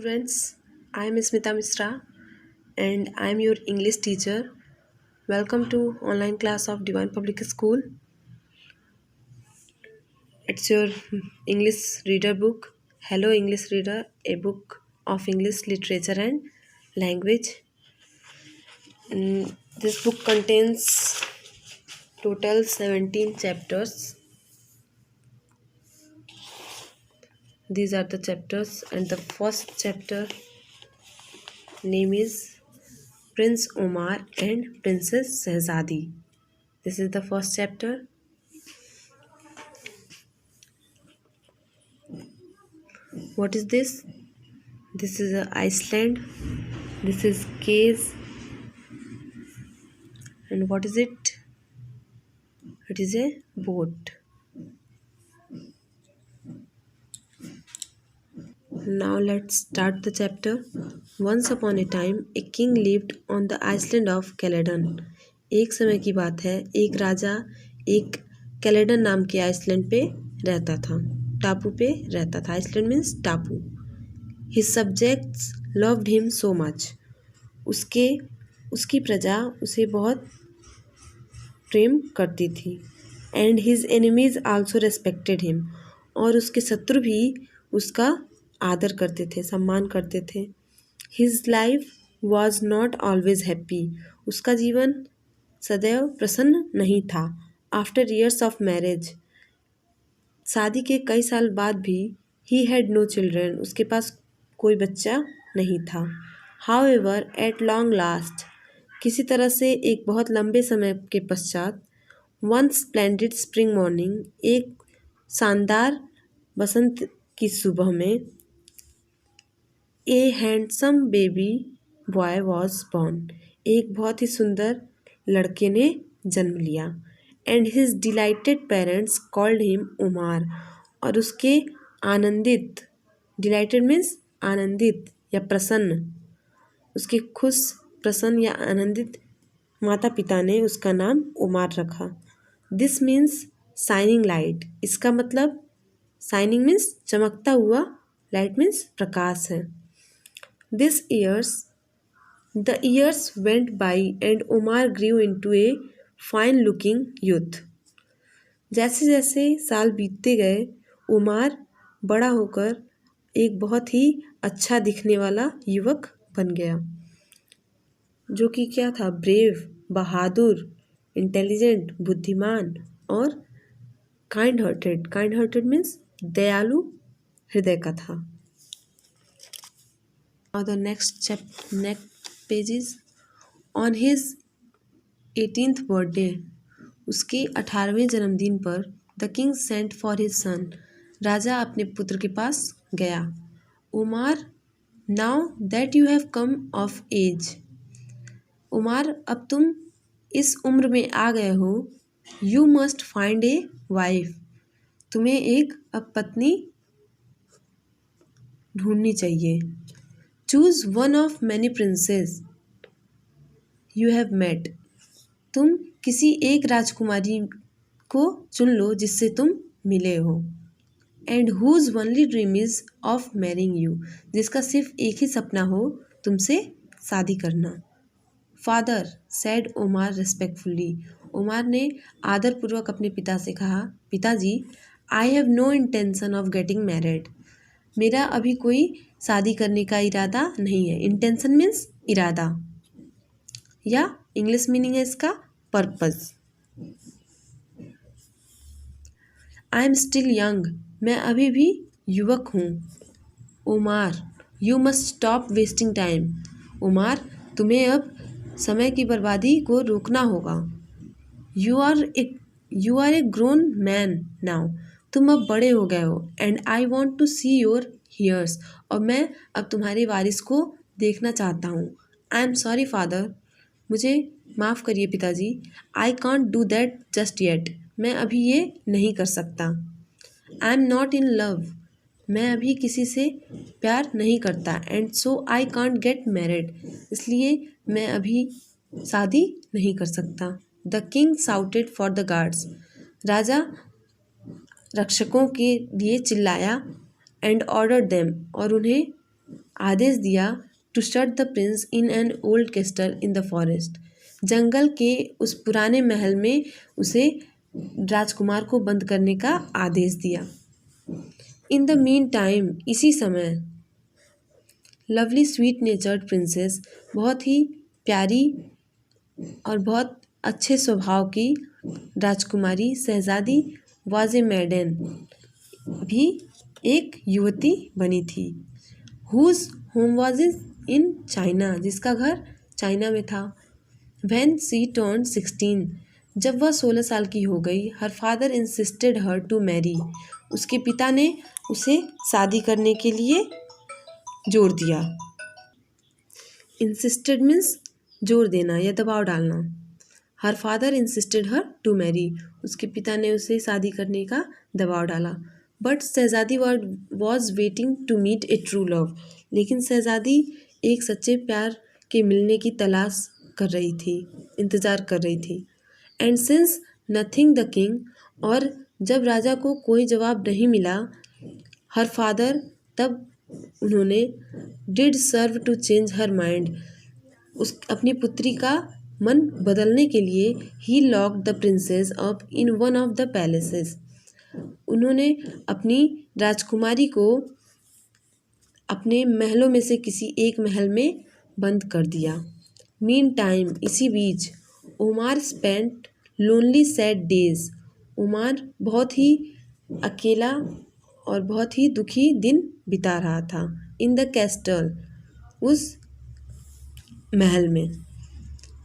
Students, I am Smita Misra and I am your English teacher. Welcome to online class of Divine Public School. It's your English reader book. Hello English Reader, a book of English literature and language. This book contains total 17 chapters. These are the chapters and the first chapter name is Prince Omar and Princess Shehzadi. This is the first chapter. What is this? This is Iceland. This is case. And what is it? It is a boat. Now let's start the chapter. Once upon a time, a king lived on the island of Caledon. एक समय की बात है, एक राजा एक Caledon नाम के Iceland पे रहता था, टापू पे रहता था. आइसलैंड मीन्स टापू. His subjects loved him so much. उसकी प्रजा उसे बहुत प्रेम करती थी. And his enemies also respected him. और उसके शत्रु भी उसका आदर करते थे, सम्मान करते थे. His life was not always happy. उसका जीवन सदैव प्रसन्न नहीं था. आफ्टर ईयर्स ऑफ मैरिज, शादी के कई साल बाद भी, ही हैड नो चिल्ड्रन. उसके पास कोई बच्चा नहीं था. How ever eight long last, किसी तरह से एक बहुत लंबे समय के पश्चात, वन स्प्लेंडेड स्प्रिंग मॉर्निंग, एक शानदार बसंत की सुबह में, a handsome baby boy was born, एक बहुत ही सुंदर लड़के ने जन्म लिया. And his delighted parents called him Umar. और उसके आनंदित, डिलाइटेड मीन्स आनंदित या प्रसन्न, उसके खुश, प्रसन्न या आनंदित माता पिता ने उसका नाम उमार रखा. This means shining light. इसका मतलब शाइनिंग मीन्स चमकता हुआ, लाइट मीन्स प्रकाश है. The years went by and Umar grew into a fine looking youth. जैसे जैसे साल बीतते गए, उमार बड़ा होकर एक बहुत ही अच्छा दिखने वाला युवक बन गया, जो कि क्या था, ब्रेव, बहादुर, इंटेलिजेंट, बुद्धिमान और kind hearted. Kind hearted means दयालु हृदय का था. Now the next page is on his 18th birthday. उसके 18वें जन्मदिन पर the king sent for his son. राजा अपने पुत्र के पास गया. Umar, now that you have come of age. Umar, अब तुम इस उम्र में आ गए हो. You must find a wife. तुम्हें एक अब पत्नी ढूंढनी चाहिए. Choose one of many princess you have met. तुम किसी एक राजकुमारी को चुन लो जिससे तुम मिले हो. And whose only dream is of marrying you. जिसका सिर्फ एक ही सपना हो, तुमसे शादी करना. Father, said Umar respectfully. Umar ने आदरपूर्वक अपने पिता से कहा, पिताजी, I have no intention of getting married. मेरा अभी कोई शादी करने का इरादा नहीं है. इंटेंशन मीन्स इरादा, या इंग्लिश मीनिंग है इसका purpose. I am still young. मैं अभी भी युवक हूँ. Umar, you must stop wasting time. Umar, तुम्हें अब समय की बर्बादी को रोकना होगा. You are a grown man now. तुम अब बड़े हो गए हो. And I want to see your heirs. और मैं अब तुम्हारे वारिस को देखना चाहता हूँ. I am sorry father. मुझे माफ़ करिए पिताजी. I can't do that just yet. मैं अभी ये नहीं कर सकता. I am not in love. मैं अभी किसी से प्यार नहीं करता. And so I can't get married. इसलिए मैं अभी शादी नहीं कर सकता. The king shouted for the guards. राजा रक्षकों के लिए चिल्लाया. And order them. और उन्हें आदेश दिया to shut the prince in an old castle in the forest. जंगल के उस पुराने महल में उसे राजकुमार को बंद करने का आदेश दिया। इन द मीन टाइम, इसी समय लवली स्वीट नेचर्ड प्रिंसेस, बहुत ही प्यारी और बहुत अच्छे स्वभाव की राजकुमारी शहजादी वाज ए मैडन, भी एक युवती बनी थी। Whose home was in China, जिसका घर चाइना में था। व्हेन शी टर्न्ड 16, जब वह 16 साल की हो गई, her father insisted her to marry, उसके पिता ने उसे शादी करने के लिए जोर दिया। इंसिस्टेड मीन्स जोर देना या दबाव डालना। Her father insisted her to marry, उसके पिता ने उसे शादी करने का दबाव डाला। बट शहजादी was waiting to meet a true love, लेकिन शहजादी एक सच्चे प्यार के मिलने की तलाश कर रही थी, इंतज़ार कर रही थी। And since nothing the king, और जब राजा को कोई जवाब नहीं मिला, हर फादर, तब उन्होंने did serve to change her mind, उस अपनी पुत्री का मन बदलने के लिए ही locked the princess up in one of the palaces, उन्होंने अपनी राजकुमारी को अपने महलों में से किसी एक महल में बंद कर दिया। मीन टाइम, इसी बीच उमार स्पेंट लोनली सैड डेज, उमार बहुत ही अकेला और बहुत ही दुखी दिन बिता रहा था। इन द कैस्टल, उस महल में।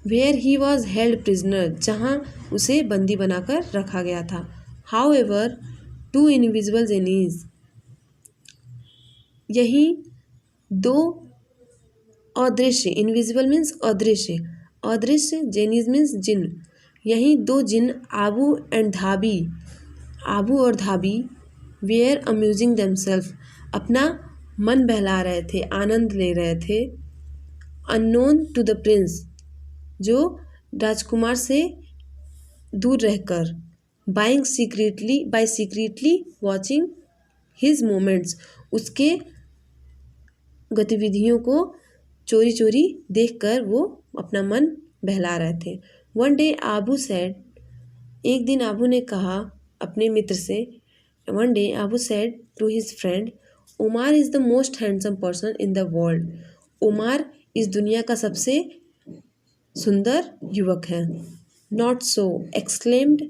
Where he was held prisoner, जहाँ उसे बंदी बनाकर रखा गया था। However two invisible genies, यही दो अदृश्य, इनविजिबल मीन्स अदृश्य, अदृश्य जेनीज मीन्स जिन, यही दो जिन आबू एंड धाबी, आबू और धाबी, वेयर अम्यूजिंग देमसेल्फ, अपना मन बहला रहे थे, आनंद ले रहे थे। अननोन टू द प्रिंस, जो राजकुमार से दूर रहकर। By secretly watching his moments, उसके गतिविधियों को चोरी चोरी देखकर वो अपना मन बहला रहे थे। वन डे आबू सेड, एक दिन आबू ने कहा अपने मित्र से, one day Abu said to his friend, Umar is the most handsome person in the world, Umar इस दुनिया का सबसे सुंदर युवक है। Not so, exclaimed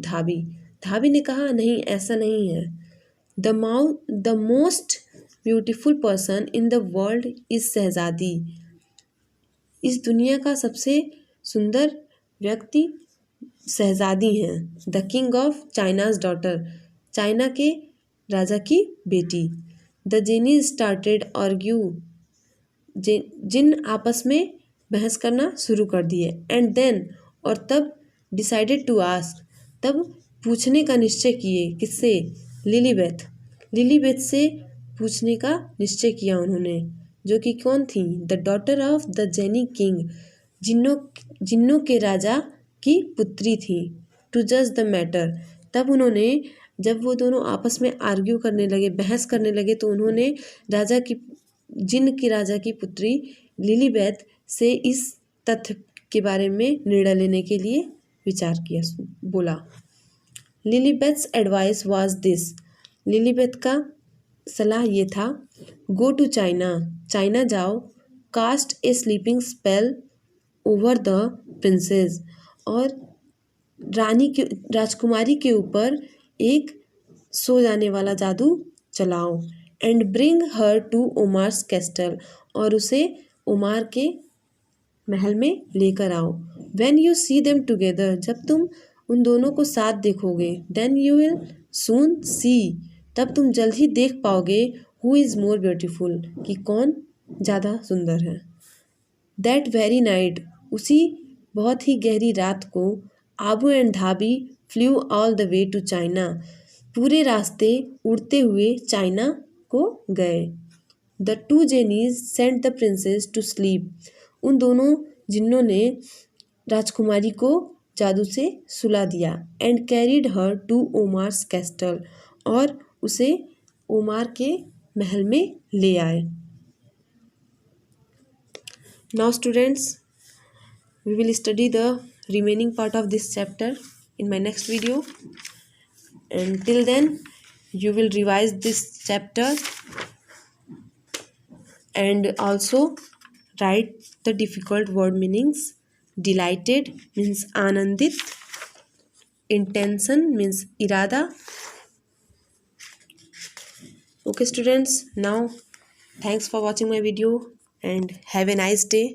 Dhabi, Dhabi ने कहा नहीं, ऐसा नहीं है। The most beautiful person in the world is शहजादी, इस दुनिया का सबसे सुंदर व्यक्ति शहजादी हैं। The king of China's daughter, China के राजा की बेटी। द जेनी स्टार्टेड आर्ग्यू, जिन आपस में बहस करना शुरू कर दिए। एंड देन, और तब डिसाइडेड टू आस्क, तब पूछने का निश्चय किए, किससे? लिलीबेथ से पूछने का निश्चय किया उन्होंने, जो कि कौन थी? The daughter of the genie king, जिन्नों के राजा की पुत्री थी। टू जज द मैटर, तब उन्होंने, जब वो दोनों आपस में आर्ग्यू करने लगे, बहस करने लगे, तो उन्होंने जिन की राजा की पुत्री लिलीबेथ से इस तथ्य के बारे में निर्णय लेने के लिए विचार किया, बोला। Lilybeth's advice was this, Lilybeth का सलाह ये था, गो टू चाइना, चाइना जाओ, cast a sleeping spell over the princess, और राजकुमारी के ऊपर एक सो जाने वाला जादू चलाओ। And bring her to Umar's castle, और उसे उमार के महल में लेकर आओ। When you see them together, जब तुम उन दोनों को साथ देखोगे, then you will soon see, तब तुम जल्द ही देख पाओगे, हु इज़ मोर ब्यूटीफुल, कि कौन ज़्यादा सुंदर है। दैट वेरी नाइट, उसी बहुत ही गहरी रात को, Abu and Dhabi flew all the way to China, पूरे रास्ते उड़ते हुए चाइना को गए। The two genies sent the princess to sleep, उन दोनों जिन्नों ने राजकुमारी को जादू से सुला दिया। And carried her to Omar's castle, और उसे ओमार के महल में ले आए। Now students, we will study the remaining part of this chapter in my next video, and till then you will revise this chapter and also write the difficult word meanings. Delighted means anandit, intention means irada. Okay students, now thanks for watching my video and have a nice day.